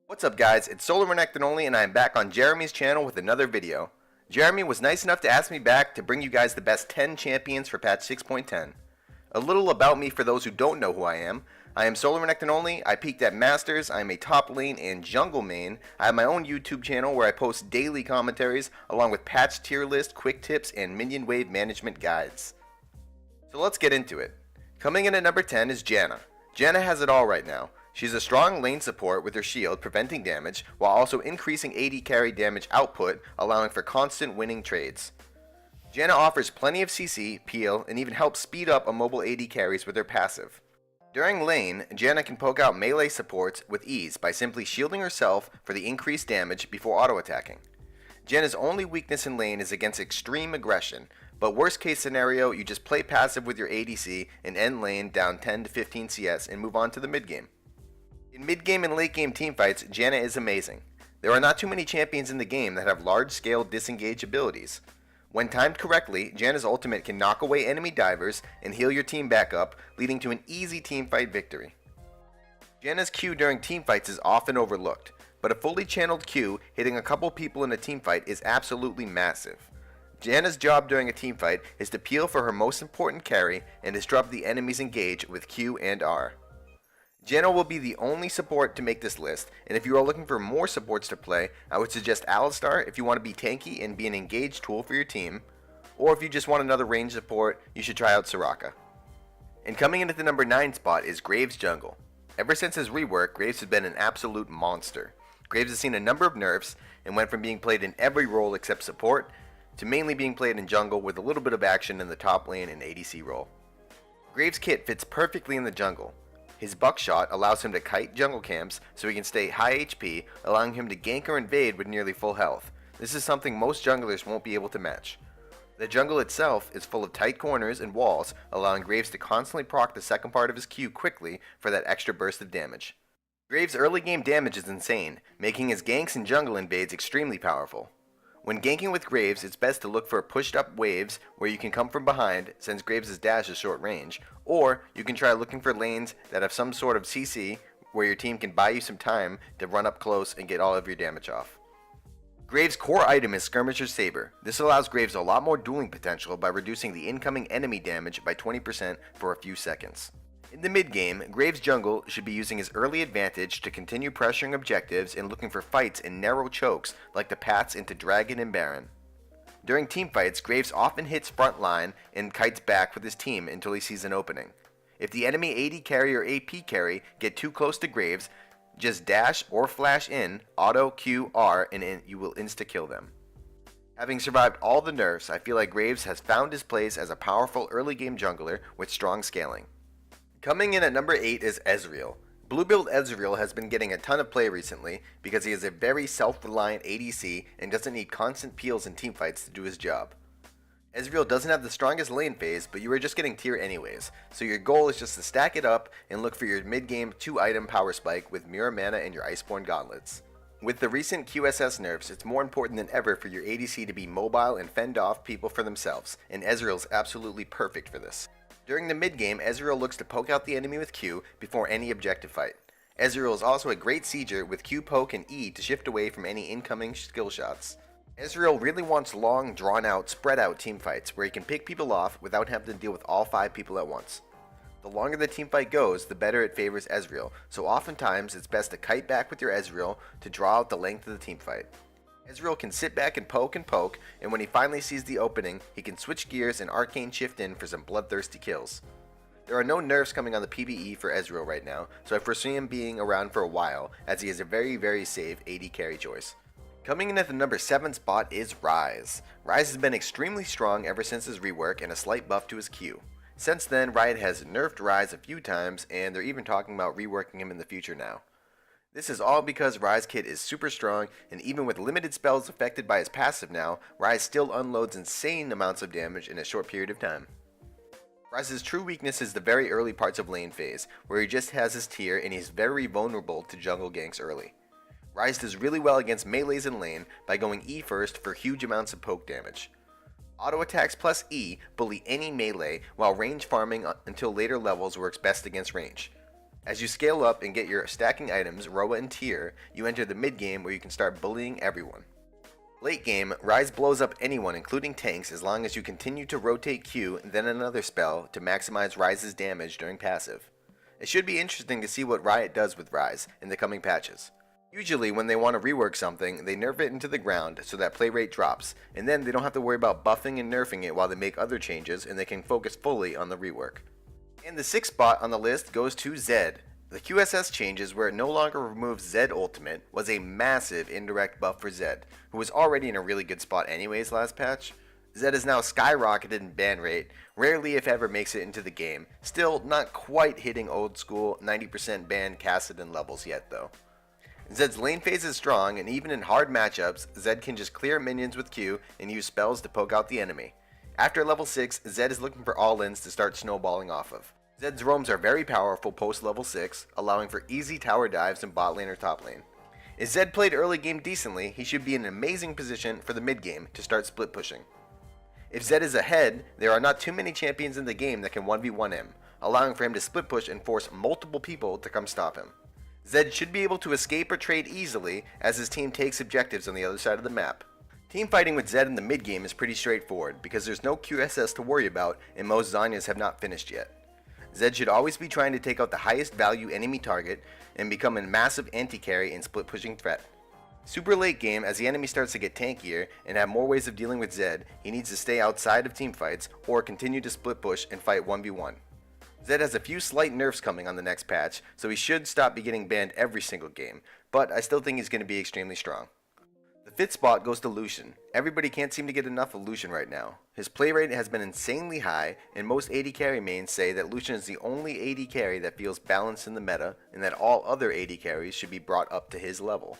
What's up guys, it's SoloRenektonOnly and I am back on Jeremy's channel with another video. Jeremy was nice enough to ask me back to bring you guys the best 10 champions for patch 6.10. A little about me for those who don't know who I am. I am SoloRenektonOnly, I peaked at Masters, I am a top lane and jungle main. I have my own YouTube channel where I post daily commentaries along with patch tier list, quick tips, and minion wave management guides. So let's get into it. Coming in at number 10 is Janna. Janna has it all right now. She's a strong lane support with her shield preventing damage while also increasing AD carry damage output, allowing for constant winning trades. Janna offers plenty of CC, peel, and even helps speed up mobile AD carries with her passive. During lane, Janna can poke out melee supports with ease by simply shielding herself for the increased damage before auto-attacking. Janna's only weakness in lane is against extreme aggression, but worst case scenario, you just play passive with your ADC and end lane down 10 to 15 CS and move on to the mid game. In mid-game and late-game teamfights, Janna is amazing. There are not too many champions in the game that have large-scale disengage abilities. When timed correctly, Janna's ultimate can knock away enemy divers and heal your team back up, leading to an easy teamfight victory. Janna's Q during teamfights is often overlooked, but a fully channeled Q hitting a couple people in a teamfight is absolutely massive. Janna's job during a teamfight is to peel for her most important carry and disrupt the enemy's engage with Q and R. Janna will be the only support to make this list, and if you are looking for more supports to play, I would suggest Alistar if you want to be tanky and be an engaged tool for your team, or if you just want another range support, you should try out Soraka. And coming in at the number 9 spot is Graves Jungle. Ever since his rework, Graves has been an absolute monster. Graves has seen a number of nerfs, and went from being played in every role except support, to mainly being played in jungle with a little bit of action in the top lane and ADC role. Graves' kit fits perfectly in the jungle. His buckshot allows him to kite jungle camps so he can stay high HP, allowing him to gank or invade with nearly full health. This is something most junglers won't be able to match. The jungle itself is full of tight corners and walls, allowing Graves to constantly proc the second part of his Q quickly for that extra burst of damage. Graves' early game damage is insane, making his ganks and jungle invades extremely powerful. When ganking with Graves, it's best to look for pushed up waves where you can come from behind since Graves' dash is short range, or you can try looking for lanes that have some sort of CC where your team can buy you some time to run up close and get all of your damage off. Graves' core item is Skirmisher's Saber. This allows Graves a lot more dueling potential by reducing the incoming enemy damage by 20% for a few seconds. In the mid game, Graves' jungle should be using his early advantage to continue pressuring objectives and looking for fights in narrow chokes like the paths into Dragon and Baron. During teamfights, Graves often hits front line and kites back with his team until he sees an opening. If the enemy AD carry or AP carry get too close to Graves, just dash or flash in, auto Q R, and you will insta-kill them. Having survived all the nerfs, I feel like Graves has found his place as a powerful early game jungler with strong scaling. Coming in at number 8 is Ezreal. Blue build Ezreal has been getting a ton of play recently because he is a very self-reliant ADC and doesn't need constant peels in teamfights to do his job. Ezreal doesn't have the strongest lane phase, but you are just getting tier anyways, so your goal is just to stack it up and look for your mid-game 2-item power spike with Mirror Mana and your Iceborne Gauntlets. With the recent QSS nerfs, it's more important than ever for your ADC to be mobile and fend off people for themselves, and Ezreal's absolutely perfect for this. During the mid-game, Ezreal looks to poke out the enemy with Q before any objective fight. Ezreal is also a great sieger with Q poke and E to shift away from any incoming skill shots. Ezreal really wants long, drawn-out, spread-out teamfights where he can pick people off without having to deal with all 5 people at once. The longer the teamfight goes, the better it favors Ezreal, so oftentimes it's best to kite back with your Ezreal to draw out the length of the teamfight. Ezreal can sit back and poke, and when he finally sees the opening, he can switch gears and arcane shift in for some bloodthirsty kills. There are no nerfs coming on the PvE for Ezreal right now, so I foresee him being around for a while, as he is a very safe AD carry choice. Coming in at the number 7 spot is Ryze. Ryze has been extremely strong ever since his rework and a slight buff to his Q. Since then, Riot has nerfed Ryze a few times, and they're even talking about reworking him in the future now. This is all because Ryze kit is super strong, and even with limited spells affected by his passive now, Ryze still unloads insane amounts of damage in a short period of time. Ryze's true weakness is the very early parts of lane phase, where he just has his tier and he's very vulnerable to jungle ganks early. Ryze does really well against melees in lane by going E first for huge amounts of poke damage. Auto attacks plus E bully any melee, while range farming until later levels works best against range. As you scale up and get your stacking items, Roa and Tier, you enter the mid game where you can start bullying everyone. Late game, Rise blows up anyone including tanks as long as you continue to rotate Q and then another spell to maximize Rise's damage during passive. It should be interesting to see what Riot does with Rise in the coming patches. Usually when they want to rework something, they nerf it into the ground so that play rate drops, and then they don't have to worry about buffing and nerfing it while they make other changes and they can focus fully on the rework. And the 6th spot on the list goes to Zed. The QSS changes where it no longer removes Zed Ultimate was a massive indirect buff for Zed, who was already in a really good spot anyways last patch. Zed is now skyrocketed in ban rate, rarely if ever makes it into the game, still not quite hitting old school 90% ban Kassadin levels yet though. Zed's lane phase is strong, and even in hard matchups, Zed can just clear minions with Q and use spells to poke out the enemy. After level 6, Zed is looking for all-ins to start snowballing off of. Zed's roams are very powerful post level 6, allowing for easy tower dives in bot lane or top lane. If Zed played early game decently, he should be in an amazing position for the mid game to start split pushing. If Zed is ahead, there are not too many champions in the game that can 1v1 him, allowing for him to split push and force multiple people to come stop him. Zed should be able to escape or trade easily as his team takes objectives on the other side of the map. Team fighting with Zed in the mid game is pretty straightforward because there's no QSS to worry about and most Zanyas have not finished yet. Zed should always be trying to take out the highest value enemy target and become a massive anti-carry and split pushing threat. Super late game, as the enemy starts to get tankier and have more ways of dealing with Zed, he needs to stay outside of team fights or continue to split push and fight 1v1. Zed has a few slight nerfs coming on the next patch, so he should stop getting banned every single game, but I still think he's going to be extremely strong. The 5th spot goes to Lucian. Everybody can't seem to get enough of Lucian right now. His play rate has been insanely high, and most AD carry mains say that Lucian is the only AD carry that feels balanced in the meta, and that all other AD carries should be brought up to his level.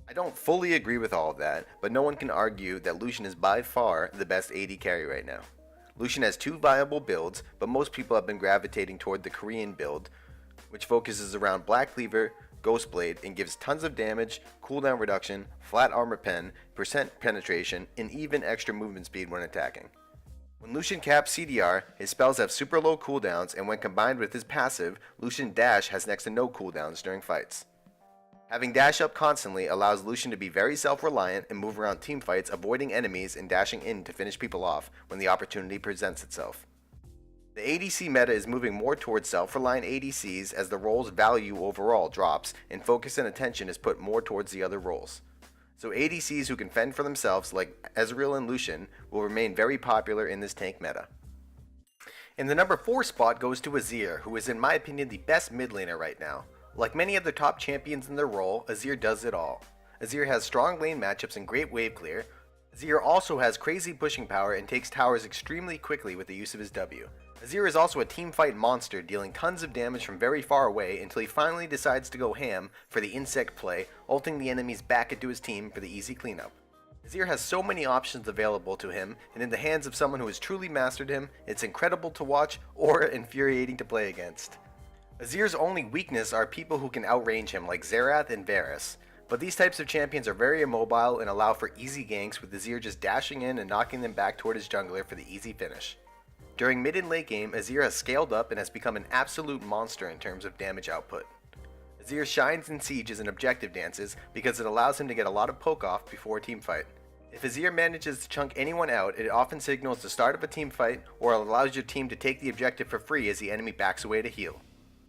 I don't fully agree with all of that, but no one can argue that Lucian is by far the best AD carry right now. Lucian has 2 viable builds, but most people have been gravitating toward the Korean build, which focuses around Black Cleaver, Ghost Blade, and gives tons of damage, cooldown reduction, flat armor pen, percent penetration, and even extra movement speed when attacking. When Lucian caps CDR, his spells have super low cooldowns, and when combined with his passive, Lucian Dash has next to no cooldowns during fights. Having dash up constantly allows Lucian to be very self-reliant and move around team fights, avoiding enemies and dashing in to finish people off when the opportunity presents itself. The ADC meta is moving more towards self-reliant ADCs as the role's value overall drops and focus and attention is put more towards the other roles. So ADCs who can fend for themselves like Ezreal and Lucian will remain very popular in this tank meta. And the number 4 spot goes to Azir, who is in my opinion the best mid laner right now. Like many other top champions in their role, Azir does it all. Azir has strong lane matchups and great wave clear. Azir also has crazy pushing power and takes towers extremely quickly with the use of his W. Azir is also a teamfight monster, dealing tons of damage from very far away until he finally decides to go ham for the insect play, ulting the enemies back into his team for the easy cleanup. Azir has so many options available to him, and in the hands of someone who has truly mastered him, it's incredible to watch or infuriating to play against. Azir's only weakness are people who can outrange him like Xerath and Varus, but these types of champions are very immobile and allow for easy ganks with Azir just dashing in and knocking them back toward his jungler for the easy finish. During mid and late game, Azir has scaled up and has become an absolute monster in terms of damage output. Azir shines in sieges and objective dances because it allows him to get a lot of poke off before a team fight. If Azir manages to chunk anyone out, it often signals the start of a team fight or allows your team to take the objective for free as the enemy backs away to heal.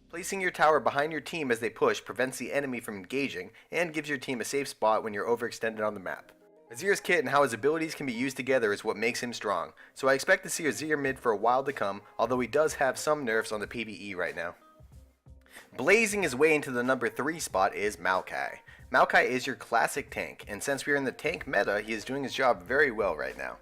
Placing your tower behind your team as they push prevents the enemy from engaging and gives your team a safe spot when you're overextended on the map. Azir's kit and how his abilities can be used together is what makes him strong, so I expect to see Azir mid for a while to come, although he does have some nerfs on the PvE right now. Blazing his way into the number 3 spot is Maokai. Maokai is your classic tank, and since we are in the tank meta, he is doing his job very well right now.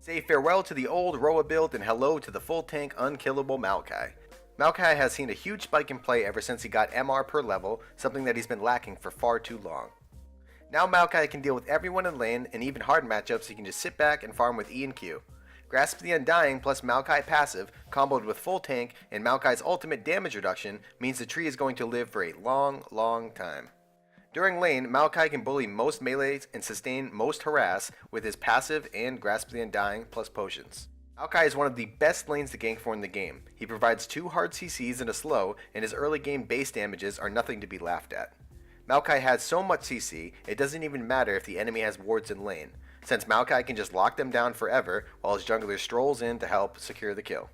Say farewell to the old Roa build and hello to the full tank unkillable Maokai. Maokai has seen a huge spike in play ever since he got MR per level, something that he's been lacking for far too long. Now Maokai can deal with everyone in lane, and even hard matchups he can just sit back and farm with E and Q. Grasp the Undying plus Maokai passive, comboed with full tank and Maokai's ultimate damage reduction, means the tree is going to live for a long time. During lane, Maokai can bully most melees and sustain most harass with his passive and Grasp the Undying plus potions. Maokai is one of the best lanes to gank for in the game. He provides 2 hard CCs and a slow, and his early game base damages are nothing to be laughed at. Maokai has so much CC, it doesn't even matter if the enemy has wards in lane, since Maokai can just lock them down forever while his jungler strolls in to help secure the kill.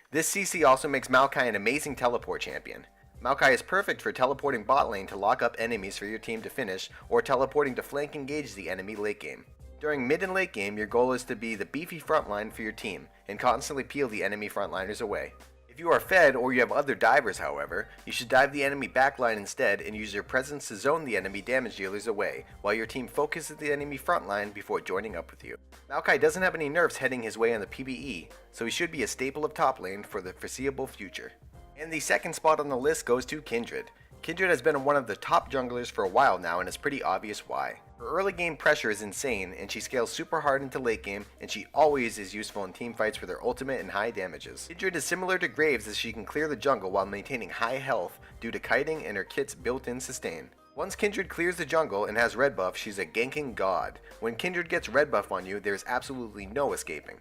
This CC also makes Maokai an amazing teleport champion. Maokai is perfect for teleporting bot lane to lock up enemies for your team to finish, or teleporting to flank engage the enemy late game. During mid and late game, your goal is to be the beefy frontline for your team, and constantly peel the enemy frontliners away. If you are fed or you have other divers, however, you should dive the enemy backline instead and use your presence to zone the enemy damage dealers away, while your team focuses the enemy frontline before joining up with you. Maokai doesn't have any nerfs heading his way on the PvE, so he should be a staple of top lane for the foreseeable future. And the second spot on the list goes to Kindred. Kindred has been one of the top junglers for a while now, and it's pretty obvious why. Her early game pressure is insane, and she scales super hard into late game, and she always is useful in teamfights with her ultimate and high damages. Kindred is similar to Graves as she can clear the jungle while maintaining high health due to kiting and her kit's built-in sustain. Once Kindred clears the jungle and has red buff, she's a ganking god. When Kindred gets red buff on you, there's absolutely no escaping.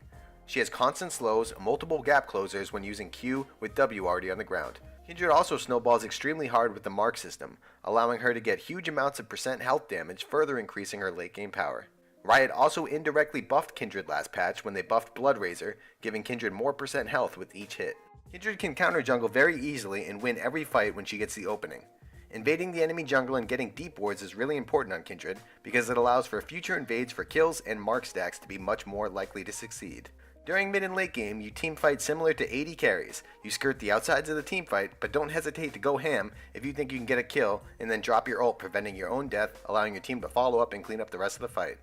She has constant slows, multiple gap closers when using Q with W already on the ground. Kindred also snowballs extremely hard with the mark system, allowing her to get huge amounts of percent health damage, further increasing her late game power. Riot also indirectly buffed Kindred last patch when they buffed Blood Razor, giving Kindred more percent health with each hit. Kindred can counter jungle very easily and win every fight when she gets the opening. Invading the enemy jungle and getting deep wards is really important on Kindred because it allows for future invades for kills and mark stacks to be much more likely to succeed. During mid and late game, you teamfight similar to AD carries. You skirt the outsides of the teamfight, but don't hesitate to go ham if you think you can get a kill, and then drop your ult, preventing your own death, allowing your team to follow up and clean up the rest of the fight.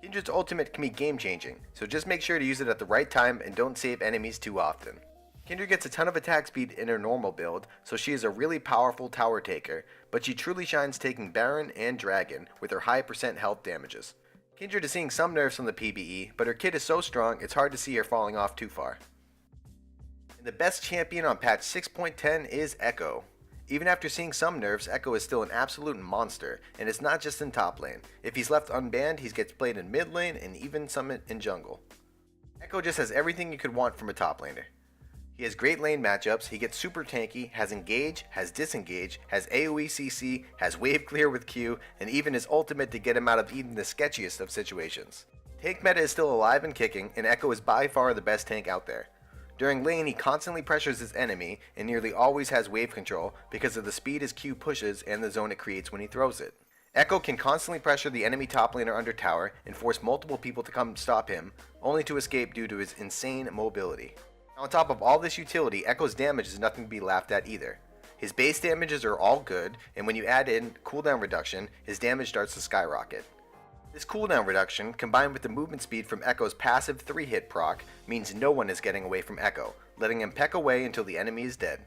Kindred's ultimate can be game changing, so just make sure to use it at the right time and don't save enemies too often. Kindred gets a ton of attack speed in her normal build, so she is a really powerful tower taker, but she truly shines taking Baron and Dragon with her high percent health damages. Kindred is seeing some nerfs on the PvE, but her kit is so strong it's hard to see her falling off too far. And the best champion on patch 6.10 is Echo. Even after seeing some nerfs, Echo is still an absolute monster, and it's not just in top lane. If he's left unbanned, he gets played in mid lane and even some in jungle. Echo just has everything you could want from a top laner. He has great lane matchups, he gets super tanky, has engage, has disengage, has AoE CC, has wave clear with Q, and even his ultimate to get him out of even the sketchiest of situations. Tank meta is still alive and kicking, and Echo is by far the best tank out there. During lane, he constantly pressures his enemy, and nearly always has wave control because of the speed his Q pushes and the zone it creates when he throws it. Echo can constantly pressure the enemy top laner under tower and force multiple people to come stop him, only to escape due to his insane mobility. On top of all this utility, Echo's damage is nothing to be laughed at either. His base damages are all good, and when you add in cooldown reduction, his damage starts to skyrocket. This cooldown reduction, combined with the movement speed from Echo's passive 3-hit proc, means no one is getting away from Echo, letting him peck away until the enemy is dead.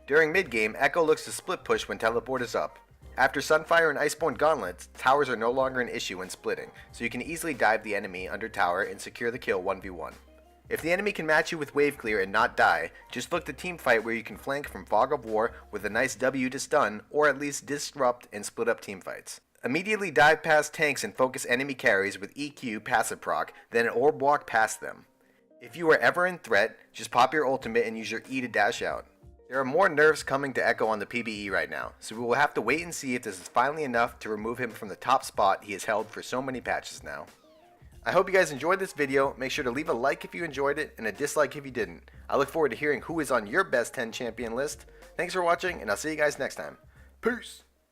During mid-game, Echo looks to split push when teleport is up. After Sunfire and Iceborne Gauntlets, towers are no longer an issue when splitting, so you can easily dive the enemy under tower and secure the kill 1v1. If the enemy can match you with wave clear and not die, just look to teamfight where you can flank from Fog of War with a nice W to stun, or at least disrupt and split up teamfights. Immediately dive past tanks and focus enemy carries with EQ passive proc, then orb walk past them. If you are ever in threat, just pop your ultimate and use your E to dash out. There are more nerfs coming to Echo on the PvE right now, so we will have to wait and see if this is finally enough to remove him from the top spot he has held for so many patches now. I hope you guys enjoyed this video. Make sure to leave a like if you enjoyed it and a dislike if you didn't. I look forward to hearing who is on your best 10 champion list. Thanks for watching, and I'll see you guys next time. Peace!